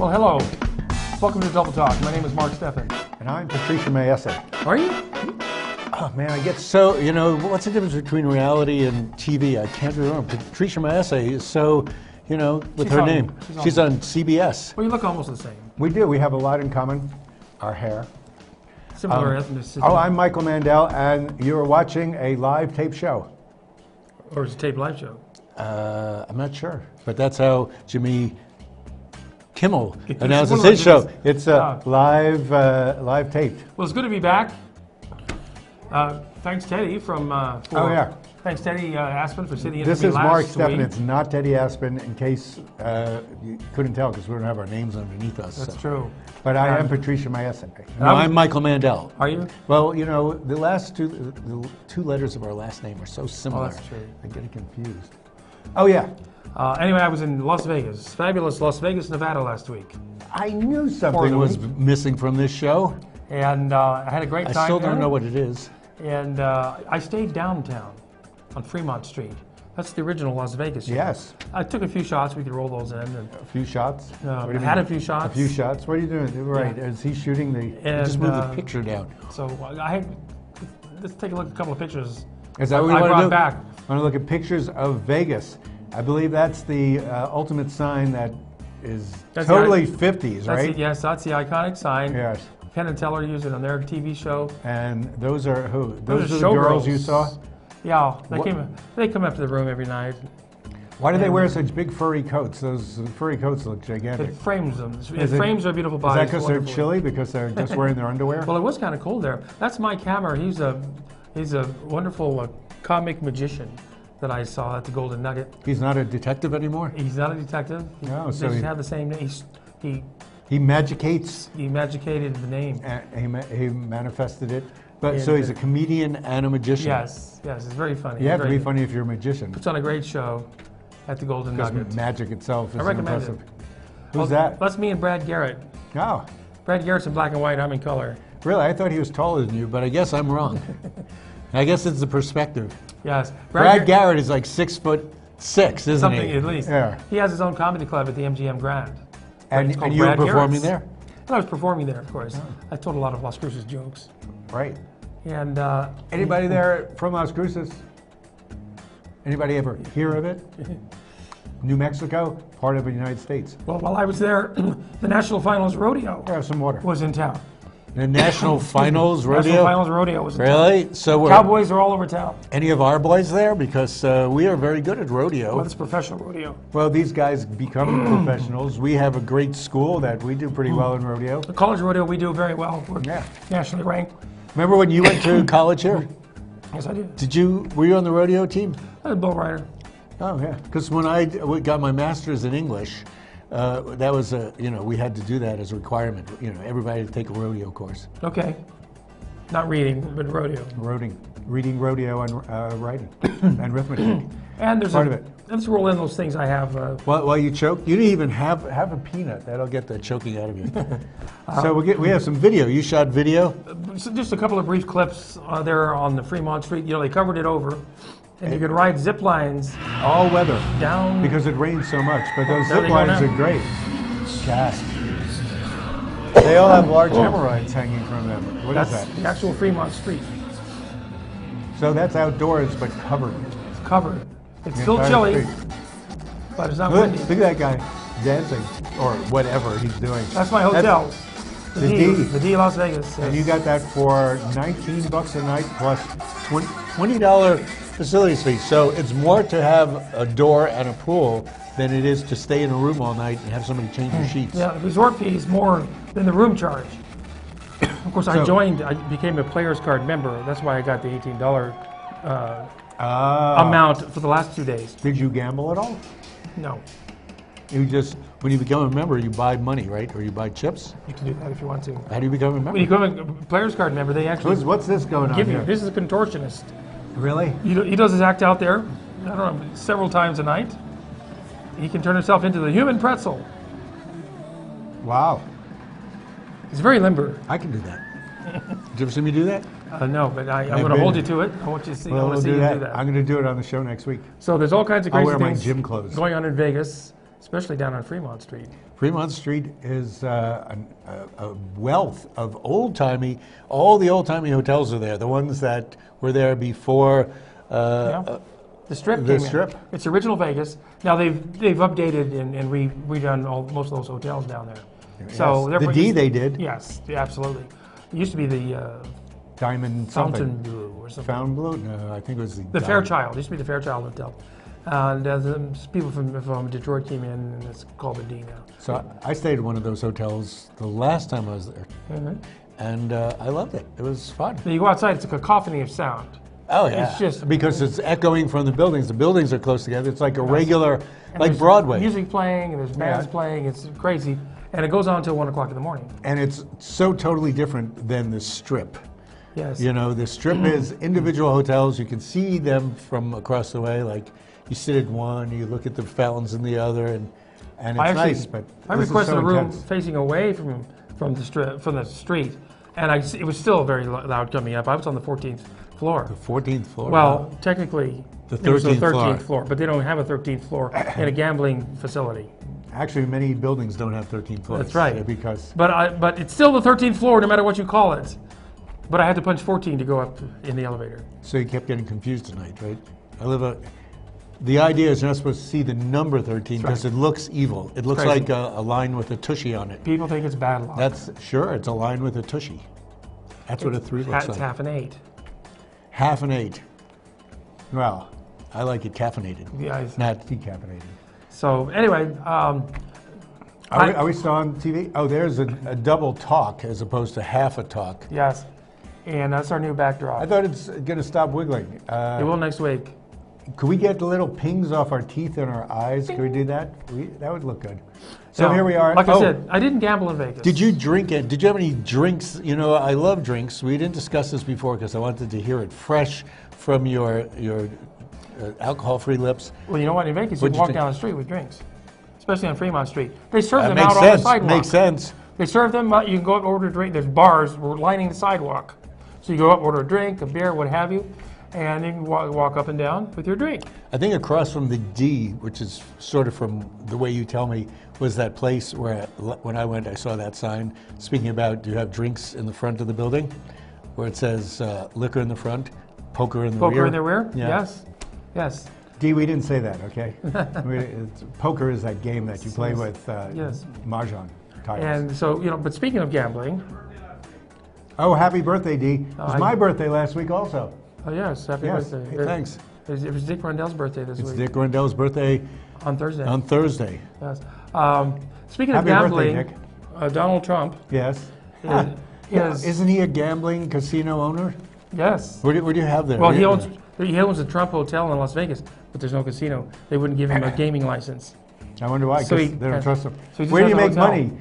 Well, hello. Welcome to Double Talk. My name is Mark Steffen. And I'm Patricia Maese. Are you? Oh man, I get so, what's the difference between reality and TV? I can't remember. Patricia Maese is so, with her name. She's on CBS. Well, you look almost the same. We do. We have a lot in common. Our hair. Similar ethnicity. Oh, I'm Michael Mandel, and you're watching a live tape show. Or is it a tape live show? I'm not sure, but that's how Jimmy Kimmel It's announces one of his show. It's live taped. Well, it's good to be back. Thanks, Teddy, Thanks, Teddy Aspen, for sitting in This for me is last Mark week. Steffen. It's not Teddy Aspen, in case you couldn't tell, because we don't have our names underneath us. That's true. But I am Patricia Maese. No, I'm Michael Mandel. Are you? Well, the last the two letters of our last name are so similar. Oh, that's true. I get confused. Oh, yeah. Anyway, I was in Las Vegas, fabulous Las Vegas, Nevada last week. I knew something was missing from this show. And I had a great time I still there. don't know what it is. And I stayed downtown on Fremont Street. That's the original Las Vegas show. Yes. I took a few shots. We could roll those in. And, A few shots? I had a few shots. A few shots? What are you doing? Right. Yeah. Is he shooting the... And, just move the picture down. So let's take a look at a couple of pictures. Is that what we I want to brought do? back. I want to look at pictures of Vegas. I believe that's the ultimate sign that is totally 50s, right? Yes, that's the iconic sign. Yes. Penn and Teller use it on their TV show. And those are who? Those are are the girls showgirls. you saw? Yeah, they come up to the room every night. Why do they wear such big furry coats? Those furry coats look gigantic. It frames them. It frames their beautiful Is bodies. that because they're chilly? Because they're just wearing their underwear? Well, it was kind of cold there. That's Mike Hammer. He's a wonderful comic magician that I saw at the Golden Nugget. He's not a detective anymore? He's not a detective. No, They so just he- have the same name. He magicates. He magicated the name. He manifested it. But And, so he's a comedian and a magician. Yes, it's very funny. You have to be funny if you're a magician. Puts on a great show at the Golden Because Nugget. magic itself is I recommend impressive. it. Who's that? That's me and Brad Garrett. Oh, Brad Garrett's in black and white. I'm in color. really? I thought he was taller than you, but I guess I'm wrong. I guess it's the perspective. Yes. Brad Garrett is like 6'6", isn't Something he? at least. Yeah. He has his own comedy club at the MGM Grand. It's called And you were Brad performing Garrett's. there? And I was performing there, of course. I told a lot of Las Cruces jokes. Right. And Anybody there from Las Cruces? Anybody ever hear of it? New Mexico, part of the United States. Well, while I was there, the National Finals Rodeo Have some water. was in town. The National Finals Rodeo? National Finals Rodeo was in town. Really? So were Cowboys are all over town. any of our boys there? Because we are very good at rodeo. Well, it's professional rodeo. Well, these guys become professionals. We have a great school that we do pretty well in rodeo. The college rodeo, we do very well. We're Yeah. nationally ranked. Remember when you went to college here? Yes, I did. Were you on the rodeo team? I was a bull rider. Oh, yeah. Because when I got my master's in English, that was we had to do that as a requirement. Everybody had to take a rodeo course. Okay. Not reading, but rodeo. Reading rodeo and writing and arithmetic. And there's Part of it. Let's roll in those things I have. While you choke, you didn't even have a peanut. That'll get the choking out of you. So we have some video. You shot video. So just a couple of brief clips there on the Fremont Street. They covered it over. And you could ride zip lines All weather. down. Because it rains so much. But those There zip they go lines now. are great. Gasp. They all have large hemorrhoids hanging from them. What is That's that? the actual Fremont Street. So that's outdoors, but covered. It's covered. It's The still entire chilly, street. but it's not Look windy. at that guy dancing, or whatever he's doing. That's my hotel. the D. The D Las Vegas. And you got that for $19 a night plus $20 facilities fee. So it's more to have a door and a pool than it is to stay in a room all night and have somebody change your sheets. Yeah, the resort fee is more than the room charge. Of course, I became a player's card member. That's why I got the $18 amount for the last 2 days. Did you gamble at all? No, You just, when you become a member, you buy money, right? Or you buy chips? you can do that if you want to. How do you become a member? When you become a player's card member, they actually What's this going on give you. here? This is a contortionist. Really? He does his act out there, I don't know, several times a night. He can turn himself into the human pretzel. Wow. He's very limber. I can do that. Did you ever see me do that? No, but I'm I've going to been- hold you to it. I want you to see. Well, I want we'll to see do you that. do that. I'm going to do it on the show next week. So there's all kinds of I'll crazy wear my things gym clothes. going on in Vegas, especially down on Fremont Street. Fremont Street is a wealth of old-timey, all the old-timey hotels are there, the ones that were there before The Strip the came in. Strip. It's original Vegas. Now they've updated and redone most of those hotels down there. So Yes. The D they did. Yes, absolutely. It used to be the Diamond Fountain something. Blue or something. Fountain Blue? No, I think it was the The Diamond. Fairchild. It used to be the Fairchild Hotel. And the people from Detroit came in, and it's called the D now. So I stayed at one of those hotels the last time I was there, and I loved it. It was fun. Now you go outside, it's a cacophony of sound. Oh yeah, It's just because it's echoing from the buildings. The buildings are close together. It's like a regular, and like there's Broadway. music playing, and there's bands playing. It's crazy, and it goes on until 1 o'clock in the morning. And it's so totally different than the Strip. Yes. You know, the Strip is individual hotels. You can see them from across the way. Like you sit at one, you look at the fountains in the other, and it's nice. But I this is requested so a room intense. facing away from the street, and it was still very loud coming up. I was on the 14th floor. The 14th floor. Well, Wow. technically, The it was the 13th floor, but they don't have a 13th floor in a gambling facility. Actually, many buildings don't have 13 floors. That's right. Because But it's still the 13th floor, no matter what you call it. But I had to punch 14 to go up in the elevator. so you kept getting confused tonight, right? The idea is you're not supposed to see the number 13 because it looks evil. It looks Crazy. like a line with a tushy on it. People think it's bad luck. That's sure, it's a line with a tushy. That's what a 3 looks It's like. half an 8. Half an 8. Well, I like it caffeinated, Yeah, not decaffeinated. so anyway, Are we still on TV? Oh, there's a double talk as opposed to half a talk. yes, and that's our new backdrop. I thought it's going to stop wiggling. It will next week. Could we get the little pings off our teeth and our eyes? Could we do that? That would look good. So Now, here we are. Like I said, I didn't gamble in Vegas. Did you drink it? Did you have any drinks? You know, I love drinks. We didn't discuss this before because I wanted to hear it fresh from your alcohol-free lips. Well, you know what? In Vegas, you What'd can you walk think? down the street with drinks, especially on Fremont Street. They serve That them makes out on the sense. sidewalk. Makes sense. They serve them out. You can go up and order a drink. There's bars lining the sidewalk. So you go up, order a drink, a beer, what have you, and you can walk up and down with your drink. I think across from the D, which is sort of from the way you tell me, was that place where when I went, I saw that sign speaking about do you have drinks in the front of the building, where it says liquor in the front, poker in the rear. Poker in the rear? Yeah. Yes. Yes. D, we didn't say that, okay? Poker is that game that you play with Yes. mahjong tiles. And so, but speaking of gambling, Oh, happy birthday, D. It was I- my birthday last week also. oh yes, happy Yes, birthday. hey, thanks. It was Dick Rondell's birthday this It's week. Dick Rondell's birthday On Thursday. on Thursday. Yes. Speaking Happy of birthday, gambling, Nick. Donald Trump Yes. is Isn't he a gambling casino owner? yes. What do you have there? Well, What do he you- owns a Trump hotel in Las Vegas, but there's no casino. They wouldn't give him a gaming license. I wonder why, So because he they don't has- trust him. so he just Where do you has a make hotel. money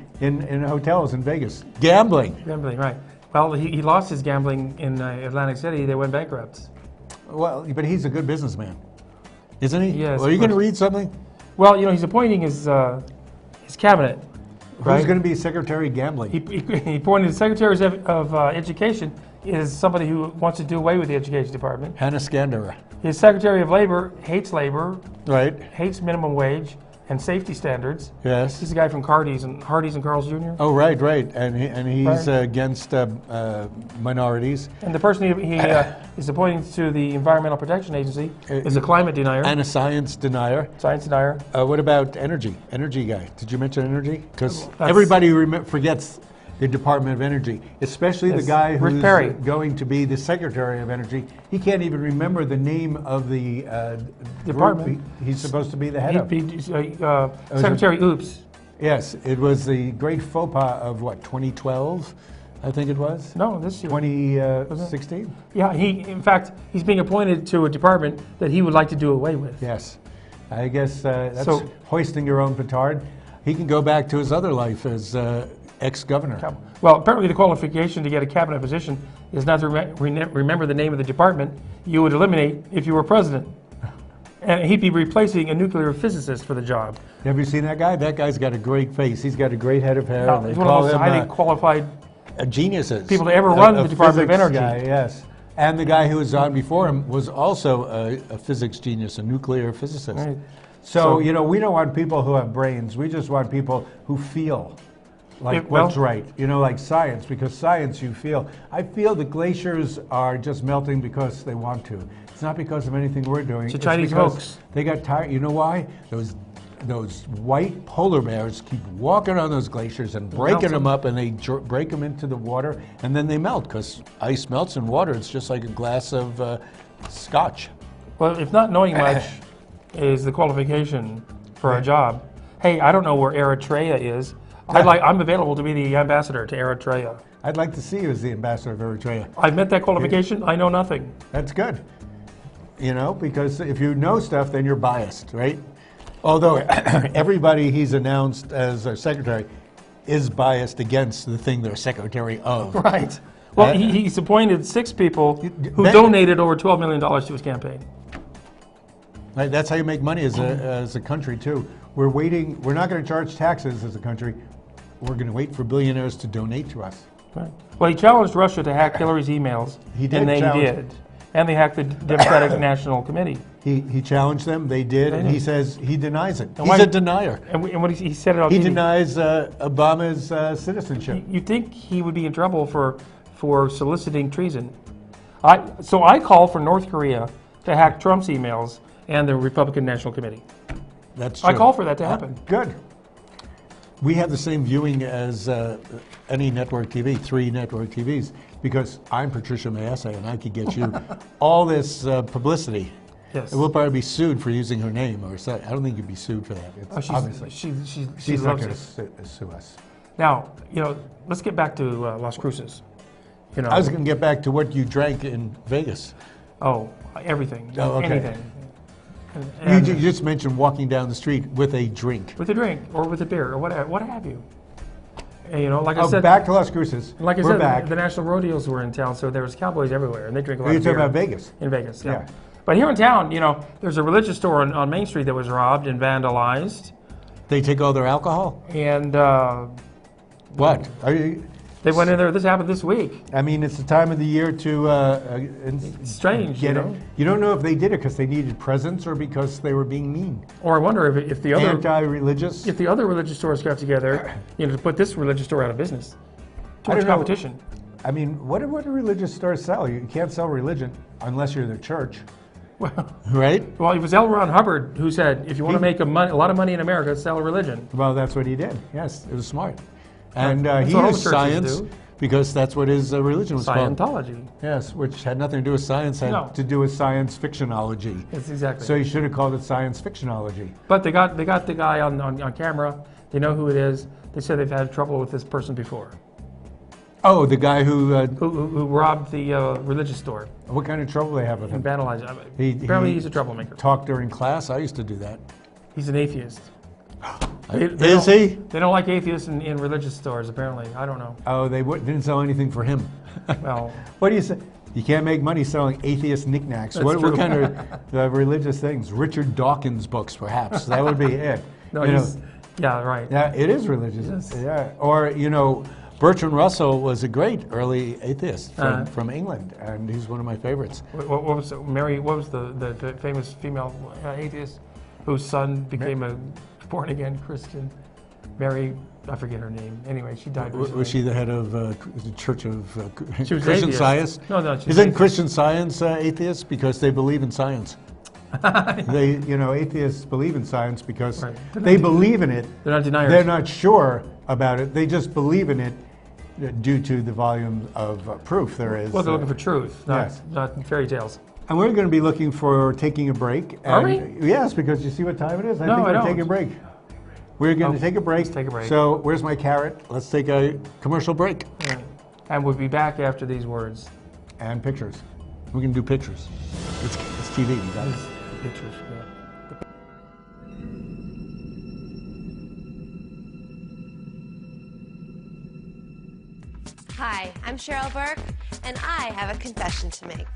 in hotels in Vegas? Gambling. Gambling, right. Well, he lost his gambling in Atlantic City. They went bankrupt. Well, but he's a good businessman, isn't he? Yes, Well, are you of going to course. read something? Well, he's appointing his cabinet. Who's Right. going to be Secretary of Gambling? He appointed the Secretary of Education is somebody who wants to do away with the Education Department. Hannah Skandera. His Secretary of Labor, Right. hates minimum wage and safety standards. Yes. He's the guy from Hardee's and Carl's Jr. Oh, right. And he's Right. against minorities. And the person he is appointing to the Environmental Protection Agency is a climate denier, And a science denier. science denier. What about energy? Energy guy. Did you mention energy? Because That's- everybody forgets the Department of Energy, especially the Yes, guy Rick who's Perry. going to be the Secretary of Energy. He can't even remember the name of the Department. group he's supposed to be the head of. He'd be Secretary Oops. Yes, it was the great faux pas of what, 2012, I think it was? No, this year. 2016? Yeah, in fact, he's being appointed to a department that he would like to do away with. Yes. I guess that's So- hoisting your own petard. He can go back to his other life as ex-governor. Well, apparently the qualification to get a cabinet position is not to remember the name of the department you would eliminate if you were president. And he'd be replacing a nuclear physicist for the job. Have you seen that guy? That guy's got a great face. He's got a great head of hair. and they He's one of call the most him highly qualified geniuses. people to ever run the Department of physics Energy. Guy, yes. And the guy who was on before him was also a physics genius, a nuclear physicist. Right. So, you know, we don't want people who have brains. We just want people who feel like what's right. You know, like science, because science you feel. I feel the glaciers are just melting because they want to. It's not because of anything we're doing. It's a Chinese hoax. They got tired. You know why? Those white polar bears keep walking on those glaciers and breaking them up, and they break them into the water, and then they melt because ice melts in water. It's just like a glass of scotch. Well, if not knowing much is the qualification for a job, hey, I don't know where Eritrea is. I'm available to be the ambassador to Eritrea. I'd like to see you as the ambassador of Eritrea. I've met that qualification. I know nothing. That's good. You know, because if you know stuff, then you're biased, right? Although everybody he's announced as our secretary is biased against the thing they're secretary of. Right. Well, he's appointed 6 people who donated over $12 million to his campaign. Right, that's how you make money as a country, too. We're waiting. We're not going to charge taxes as a country. We're going to wait for billionaires to donate to us. Right. Well, he challenged Russia to hack Hillary's emails. He did. And they did. And they hacked the Democratic National Committee. He challenged them. They did. And he says he denies it. He's a denier. And what he said it on He TV. denies Obama's citizenship. You think he would be in trouble for soliciting treason? So I call for North Korea to hack Trump's emails and the Republican National Committee. That's true. I call for that to happen. Good. We have the same viewing as any network TV, 3 network TVs, because I'm Patricia Mayessa and I could get you all this publicity. Yes. We'll probably be sued for using her name, or I don't think you'd be sued for that. It's obviously. She's not loves going it. to sue us. Now, you know, let's get back to Las Cruces. You know, I was going to get back to what you drank in Vegas. Oh, everything. Oh, okay. Anything. You just mentioned walking down the street with a drink. With a drink, or with a beer, or what have you. And, you know, like I said, back to Las Cruces. Like I We're said, back. the national rodeos were in town, so there was cowboys everywhere, and they drink a lot You're of beer. talking about Vegas. In Vegas, yeah. Yeah. But here in town, you know, there's a religious store on Main Street that was robbed and vandalized. They take all their alcohol? And What? they went in there. This happened this week. I mean, it's the time of the year to It's strange, get you it. know. You don't know if they did it because they needed presents or because they were being mean. Or I wonder if the other Anti-religious. if the other religious stores got together, you know, to put this religious store out of business. Too I much don't know. competition. I mean, what do religious stores sell? You can't sell religion unless you're the church, Well, right? well, it was L. Ron Hubbard who said, if you want to make a lot of money in America, sell a religion. Well, that's what he did. Yes, it was smart. And That's he what all used the churches science do. because that's what his religion was called. Scientology. Yes, which had nothing to do with science, had No. to do with science fictionology. That's exactly. So you should have called it science fictionology. But they got the guy on camera. They know who it is. They said they've had trouble with this person before, Oh, the guy who who robbed the religious store what kind of trouble they have with and him? vandalized it. Apparently, he's a troublemaker. Talked during class. I used to do that. He's an atheist. Is he? They don't like atheists in religious stores, apparently. I don't know. Oh, they didn't sell anything for him. Well, What do you say? You can't make money selling atheist knickknacks. That's What true. kind of religious things? Richard Dawkins books, perhaps. That would be it. no, You know, he's, yeah, right. yeah, it is religious. Yes. Yeah. Or, you know, Bertrand Russell was a great early atheist Uh-huh. from England, and he's one of my favorites. What was Mary? What was the famous female atheist whose son became a born again Christian? Mary, I forget her name. Anyway, she died recently. Was she the head of the Church of She was Christian atheist. Science? No, she's Isn't atheist. Christian Science atheist because they believe in science? Atheists believe in science because Right. they believe in it. They're not deniers. They're not sure about it. They just believe in it due to the volume of proof there is. Well, they're looking for truth, yes. not fairy tales. And we're going to be looking for taking a break. Are And- we? Yes, because you see what time it is? No, think I we're don't. taking a break. We're going to take a break. let's take a break. So where's my carrot? Let's take a commercial break. Yeah. And we'll be back after these words. And pictures. We're going to do pictures. It's TV, you guys. Pictures. Yeah. Hi, I'm Cheryl Burke, and I have a confession to make.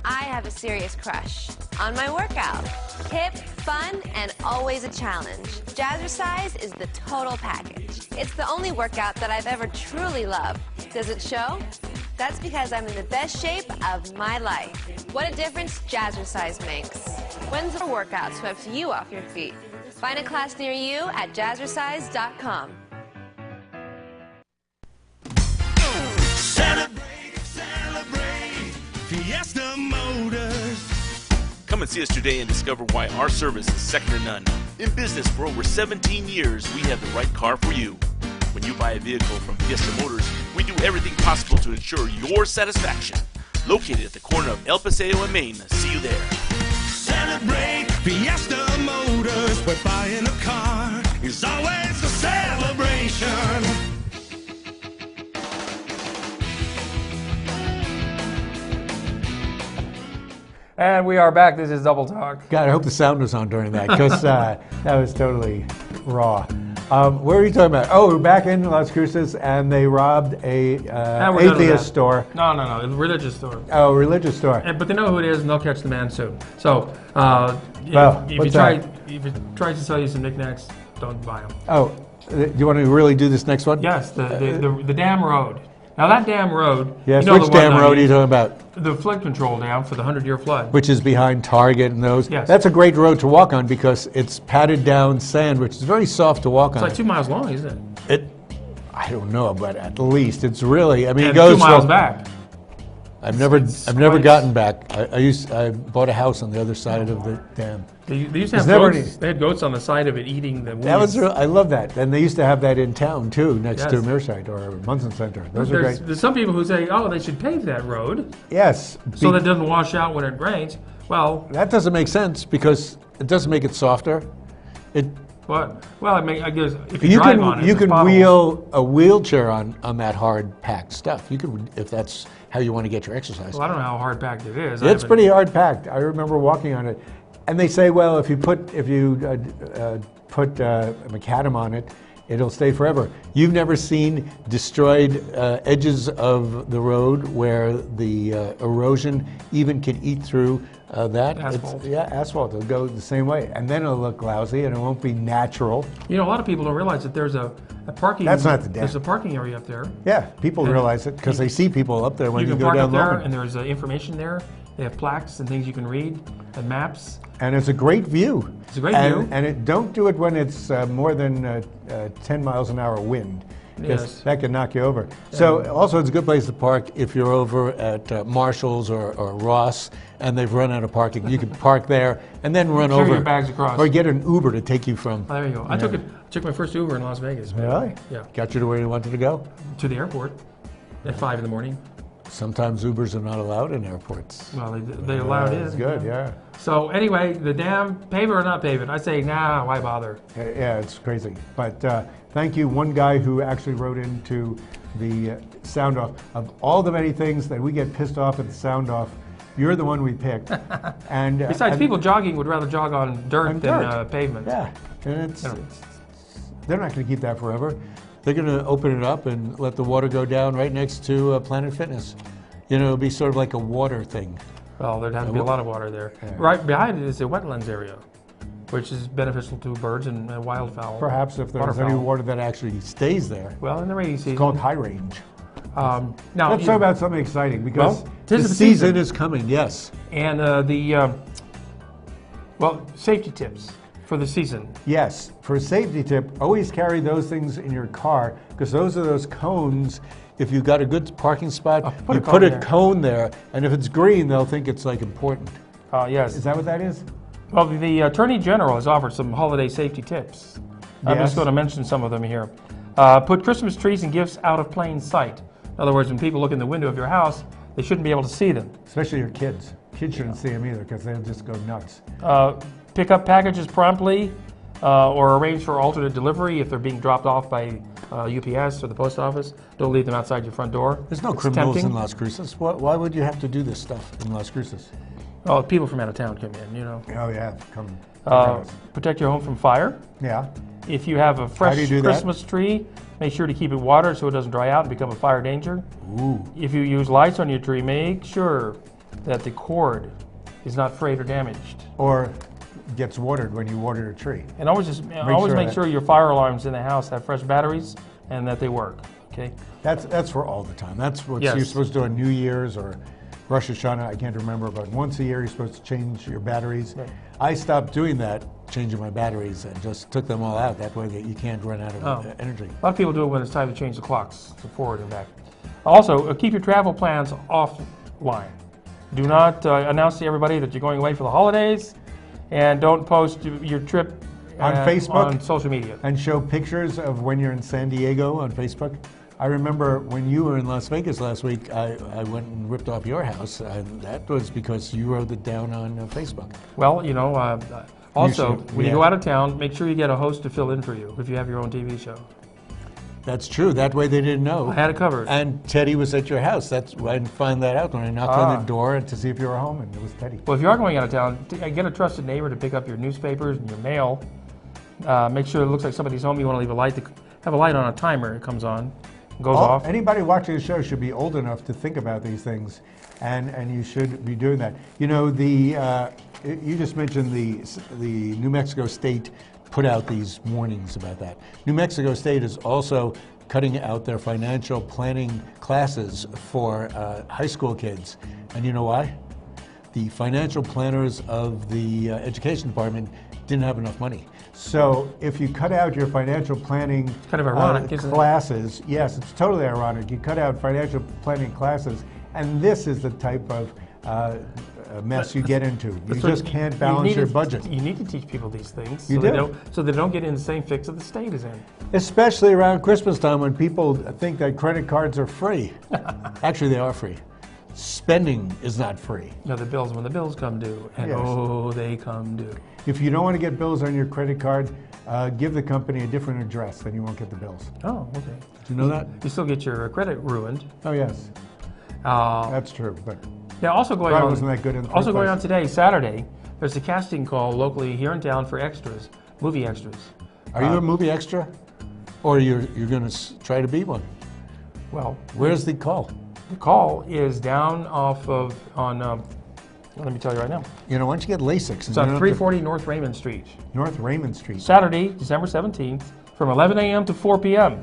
I have a serious crush on my workout. Hip, fun, and always a challenge. Jazzercise is the total package. It's the only workout that I've ever truly loved. Does it show? That's because I'm in the best shape of my life. What a difference Jazzercise makes. When's the workout swept you off your feet? Find a class near you at jazzercise.com. Celebrate, celebrate, Fiesta Motors. Come and see us today and discover why our service is second to none. In business for over 17 years, we have the right car for you. When you buy a vehicle from Fiesta Motors, we do everything possible to ensure your satisfaction. Located at the corner of El Paseo and Main. See you there. Celebrate, Fiesta Motors. Where buying a car is always a celebration. And we are back. This is Double Talk. God, I hope the sound was on during that, because that was totally raw. Where are you talking about? Oh, we're back in Las Cruces, and they robbed a we're done with atheist that. store. No, a religious store. Oh, religious store. But they know who it is, and they'll catch the man soon. So, if you what's try that? if it tries to sell you some knickknacks, don't buy them. Oh, do you want to really do this next one? Yes, the dam road. Now that dam road. Yes, you know which the one dam road are you talking about? The flood control dam for the 100-year flood. Which is behind Target and those. Yes. That's a great road to walk on because it's padded down sand, which is very soft to walk It's on. like 2 miles long, isn't it? I don't know, but at least it's really. I mean, And it goes 2 miles from- back. I've never quite- gotten back. I bought a house on the other side of the dam. They used to It's have never goats. They had goats on the side of it eating the weeds. That was I love that, and they used to have that in town too, next to Yes. Mearside or Munson Center. Those are great. There's some people who say, oh, they should pave that road Yes, so that it doesn't wash out when it rains. Well, that doesn't make sense because it doesn't make it softer. It I guess if you drive on it, you there's can potholes. wheel a wheelchair on that hard packed stuff. You can, if that's how you want to get your exercise. Well, I don't know how hard packed it is. It's pretty hard packed. I remember walking on it, and they say, well, if you put macadam on it, it'll stay forever. You've never seen destroyed edges of the road where the erosion even can eat through that. Asphalt. Asphalt. It'll go the same way, and then it'll look lousy, and it won't be natural. You know, a lot of people don't realize that there's a parking. That's not the dam. There's a parking area up there. Yeah, people And realize it because they see people up there when You you can go park down up there, Loman. and there's information there. They have plaques and things you can read, and maps. And it's a great view. It's a great view. And don't do it when it's more than 10 miles an hour wind. 'Cause Yes. that can knock you over. So also it's a good place to park if you're over at Marshall's or Ross and they've run out of parking. You can park there and then run Carry over. your bags across. Or get an Uber to take you from. Oh, there you go. I took my first Uber in Las Vegas. Really? Yeah. Got you to where you wanted to go? To the airport at 5 in the morning. Sometimes Ubers are not allowed in airports. Well, they allowed it. That's good, yeah. So anyway, the dam, pave it or not pave it? I say, nah, why bother? Yeah, it's crazy. But thank you, one guy who actually wrote into the sound off. Of all the many things that we get pissed off at the sound off, you're the one we picked. And Besides, and- people jogging would rather jog on dirt On than dirt. pavement. Yeah, and Yeah. they're not going to keep that forever. They're going to open it up and let the water go down right next to Planet Fitness. You know, it'll be sort of like a water thing. Well, there'd have to be a lot of water there. Yeah. Right behind it is a wetlands area, which is beneficial to birds and wildfowl. Perhaps if there's any Waterfowl. water that actually stays there. Well, in the rainy season. It's called high range. Now, Let's talk about something exciting because Well, the tis the season season. is coming, yes. And safety tips for the season. Yes, for a safety tip, always carry those things in your car because those are those cones. If you've got a good parking spot, put you a cone put a there. cone there, and if it's green, they'll think it's like important. Yes. Is that what that is? Well, the Attorney General has offered some holiday safety tips. I'm Yes. just going to mention some of them here. Put Christmas trees and gifts out of plain sight. In other words, when people look in the window of your house, they shouldn't be able to see them. Especially your kids. Kids shouldn't see them either because they'll just go nuts. Pick up packages promptly or arrange for alternate delivery if they're being dropped off by UPS or the post office. Don't leave them outside your front door. There's no It's criminals tempting. in Las Cruces. Why would you have to do this stuff in Las Cruces? Oh, people from out of town come in, you know. Oh, yeah, come. Protect your home from fire. Yeah. If you have a fresh do you do that? Christmas tree, make sure to keep it watered so it doesn't dry out and become a fire danger. Ooh. If you use lights on your tree, make sure that the cord is not frayed or damaged. Or gets watered when you water a tree. And always make sure your fire alarms in the house have fresh batteries and that they work. Okay. That's for all the time. That's what Yes. you're supposed to do on New Year's or Rosh Hashanah. I can't remember, but once a year you're supposed to change your batteries. Right. I stopped doing that changing my batteries and just took them all out. That way that you can't run out of energy. A lot of people do it when it's time to change the clocks, to forward and back. Also, keep your travel plans offline. Do not announce to everybody that you're going away for the holidays, and don't post your trip On Facebook? on social media. And show pictures of when you're in San Diego on Facebook. I remember when you were in Las Vegas last week, I went and ripped off your house, and that was because you wrote it down on Facebook. Well, you know, also, when you go yeah. out of town, make sure you get a host to fill in for you if you have your own TV show. That's true. That way they didn't know. I had it covered. And Teddy was at your house. I didn't find that out when I knocked on the door to see if you were home, and it was Teddy. Well, if you are going out of town, get a trusted neighbor to pick up your newspapers and your mail. Make sure it looks like somebody's home. You want to leave a light, have a light on a timer. It comes on, goes off. Anybody watching the show should be old enough to think about these things, and you should be doing that. You know, you just mentioned the New Mexico State put out these warnings about that. New Mexico State is also cutting out their financial planning classes for high school kids. And you know why? The financial planners of the education department didn't have enough money. So if you cut out your financial planning kind of ironic, isn't it? classes, yes, it's totally ironic. You cut out financial planning classes, and this is the type of mess you get into. You just can't balance your budget. You need to teach people these things So they don't get in the same fix that the state is in. Especially around Christmas time when people think that credit cards are free. Actually, they are free. Spending is not free. You know, when the bills come due, and Yes. they come due. If you don't want to get bills on your credit card, give the company a different address, then you won't get the bills. Oh, okay. Do you know that? You still get your credit ruined. Oh, yes. That's true. But Yeah, also going probably on. wasn't that good in the Also first going place. on today, Saturday, there's a casting call locally here in town for extras, movie extras. Are you a movie extra? Or you're going to try to be one? Well, Where's the call? the call is down off of let me tell you right now. You know, why don't you get LASIK? It's on 340 North Raymond Street. North Raymond Street. Saturday, December 17th, from 11 a.m. to 4 p.m.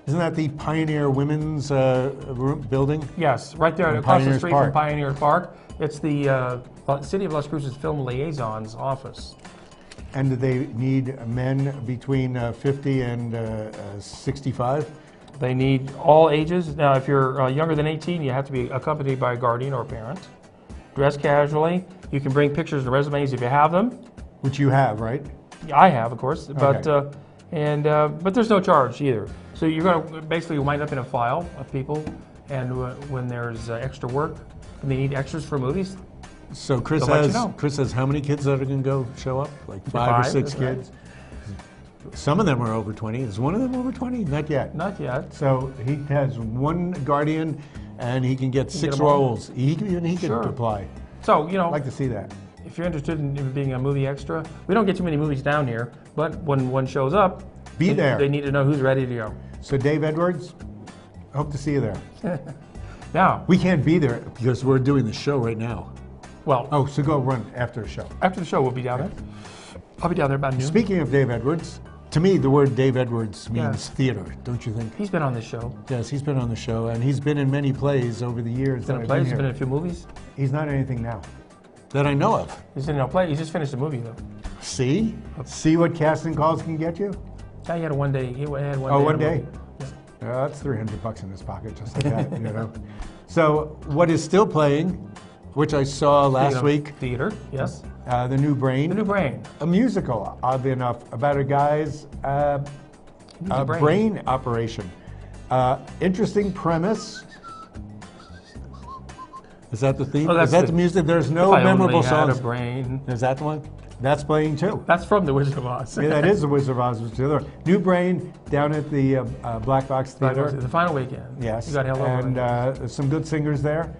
Isn't that the Pioneer Women's building? Yes, right there On across the Pioneers street Park. from Pioneer Park. It's the City of Las Cruces Film Liaison's office. And do they need men between 50 and 65? They need all ages. Now, if you're younger than 18, you have to be accompanied by a guardian or parent. Dress casually. You can bring pictures and resumes if you have them. Which you have, right? I have, of course, but Okay. but there's no charge either. So you're going to basically wind up in a file of people, and when there's extra work and they need extras for movies, So Chris They'll let has you know. Chris has how many kids that are going to go show up? Like five or six that's right. kids? Some of them are over 20. Is one of them over 20? Not yet. not yet. So he has one guardian, and he can get get 6 them all. roles. He can Sure. apply. So you know, I'd like to see that. if you're interested in being a movie extra, we don't get too many movies down here, but when one shows up, Be there. They need to know who's ready to go. So Dave Edwards, hope to see you there. Now, We can't be there because we're doing the show right now. well, Oh, so go run after the show. after the show, we'll be down there. I'll be down there about noon. Speaking of Dave Edwards, to me the word Dave Edwards means Yes. theater, don't you think? He's been on this show. Yes, he's been on the show, and he's been in many plays over the years. He's been that in I've plays. been He's been in here. a few movies. He's not in anything now. That I know of. He's in a play. He just finished a movie though. See? See what casting calls can get you? Yeah, he had a one day. He had one day. Oh, one in a day? movie. Yeah. That's $300 in his pocket, just like that, you know. So what is still playing, which I saw last Speaking of week, Theater, yes. The New Brain. The New Brain. A musical, oddly enough, about a guy's New Brain. brain operation. Interesting premise. Is that the theme? Oh, that's Is that the- the music? There's no If I memorable only had songs. a brain. Is that the one? That's playing too. That's from The Wizard of Oz. Yeah, that is the Wizard of Oz. Which is the other one. New Brain down at the Black Box Theater. The final weekend. Yes, You got held over. and there's some good singers there.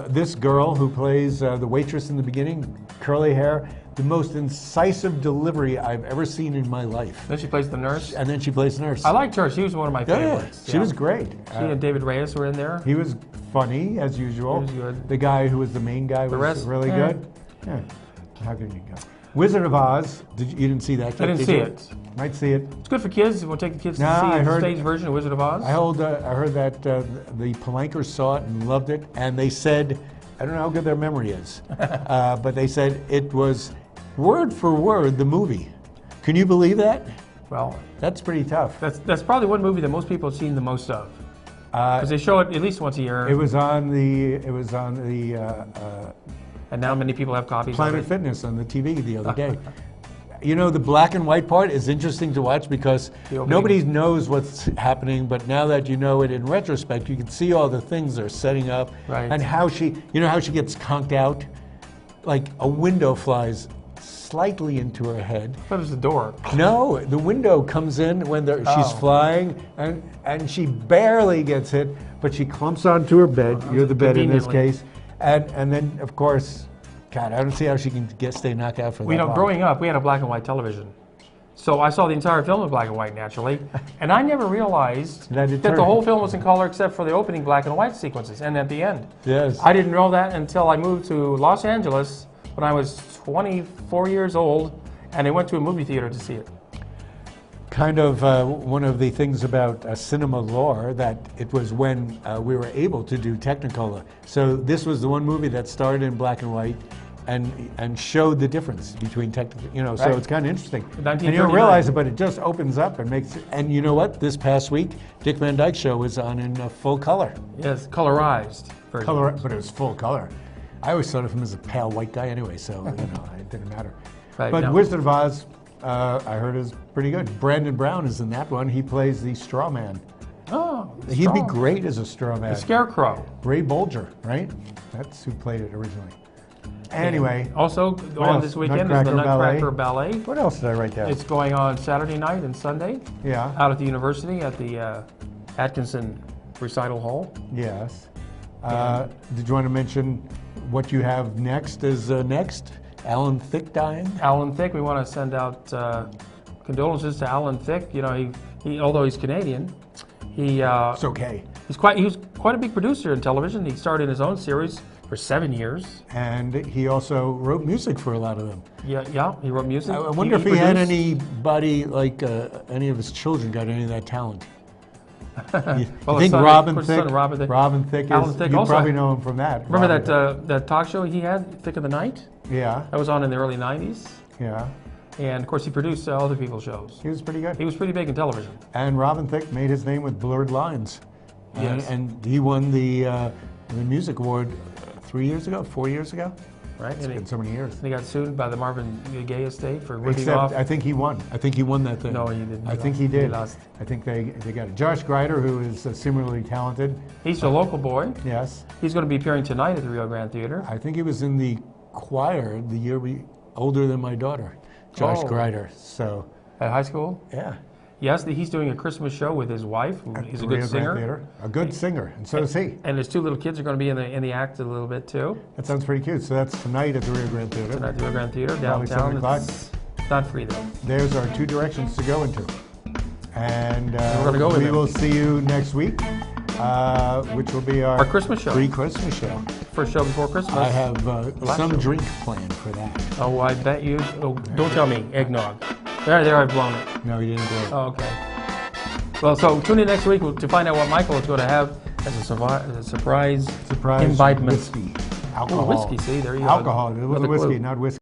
This girl who plays the waitress in the beginning, curly hair, the most incisive delivery I've ever seen in my life. Then she plays the nurse. And then she plays nurse. I liked her. She was one of my Yeah, favorites. she was great. She and David Reyes were in there. He was funny as usual. He was good. The guy who was the main guy was rest, really eh. good. Yeah. How can you go? Wizard of Oz. You didn't see that? I didn't did see you? it. Might see it. It's good for kids. You want to take the kids to Nah, see I the heard- stage version of Wizard of Oz? I heard that the Palankers saw it and loved it, and they said, I don't know how good their memory is, but they said it was word for word the movie. Can you believe that? Well, That's pretty tough. that's probably one movie that most people have seen the most of. Because they show it at least once a year. It was on the And now many people have copies Planet of it. Fitness on the TV the other day. You know, the black and white part is interesting to watch because nobody knows what's happening, but now that you know it in retrospect, you can see all the things they're setting up Right. and how she gets conked out, like a window flies slightly into her head. That was the door. No, the window comes in when she's flying, and she barely gets hit, but she clumps onto her bed. You're the bed in this Conveniently. case, and then of course, God, I don't see how she can stay knocked out for that long. Growing up, we had a black and white television. So I saw the entire film in black and white, naturally. And I never realized that the whole film was in color except for the opening black and white sequences and at the end. Yes. I didn't know that until I moved to Los Angeles when I was 24 years old, and I went to a movie theater to see it. Kind of one of the things about cinema lore that it was when we were able to do Technicolor. So this was the one movie that started in black and white and showed the difference between Technicolor, so Right. it's kind of interesting. And you 1939. don't realize it, but it just opens up and makes it, and you know what? This past week, Dick Van Dyke Show was on in full color. Yes, colorized version. But it was full color. I always thought of him as a pale white guy anyway, so it didn't matter. Right, But no. Wizard of Oz, I heard is pretty good. Brandon Brown is in that one. He plays the straw man. Oh, He'd be strong. great as a straw man. The Scarecrow. Ray Bolger, right? That's who played it originally. Anyway, Also What on else? this weekend is the Nutcracker Nutcracker Ballet. what else did I write down? It's going on Saturday night and Sunday Yeah, out at the university at the Atkinson Recital Hall. yes. Did you want to mention what you have next is next? Alan Thicke dying? Alan Thicke, we want to send out condolences to Alan Thicke. You know, he although he's Canadian, It's okay. he was quite a big producer in television. He started his own series for 7 years. And he also wrote music for a lot of them. Yeah, he wrote music. I wonder if he had produced. anybody, like any of his children got any of that talent. Well, I his think son- Robin of course, his Thicke, son, Robin Thicke. Robin Thicke Alan is, Thicke you also- probably know him from that. Remember Robin that that talk show he had, Thick of the Night? Yeah, That was on in the early 90s. yeah. And of course, he produced other people's shows. He was pretty good. He was pretty big in television. And Robin Thicke made his name with Blurred Lines. Yes. And he won the music award 4 years ago. Right? It's And been so many years. he got sued by the Marvin Gaye estate for ripping Except off. I think he won. I think he won that thing. No, he didn't. I think he He did. lost. I think they got it. Josh Greider, who is similarly talented. He's a local boy. Yes. He's going to be appearing tonight at the Rio Grande Theater. I think he was in the choir the year older than my daughter, Josh Oh. Greider. So, At high school? yeah. Yes, he's doing a Christmas show with his wife, who is a Rio good Grande singer. Theater. A good singer, and so is he. And his 2 little kids are going to be in the act a little bit too. That sounds pretty cute. So that's tonight at the Rio Grande Theater. Tonight at the Rio Grande Theater Probably downtown. 7 o'clock. It's not free though. There's our 2 directions to go into. And we're gonna go with we it. will see you next week, which will be Our Christmas show. pre-Christmas show. First show before Christmas. I have last some show. drink planned for that. Oh, I bet you. Oh, don't tell me. Eggnog. There, I've blown it. No, you didn't do it. Oh, okay. Well, so tune in next week to find out what Michael is going to have as a surprise Surprise imbibement. whiskey. Alcohol. Whiskey, see, there you go. Alcohol. It was Another a whiskey, clue. not whiskey.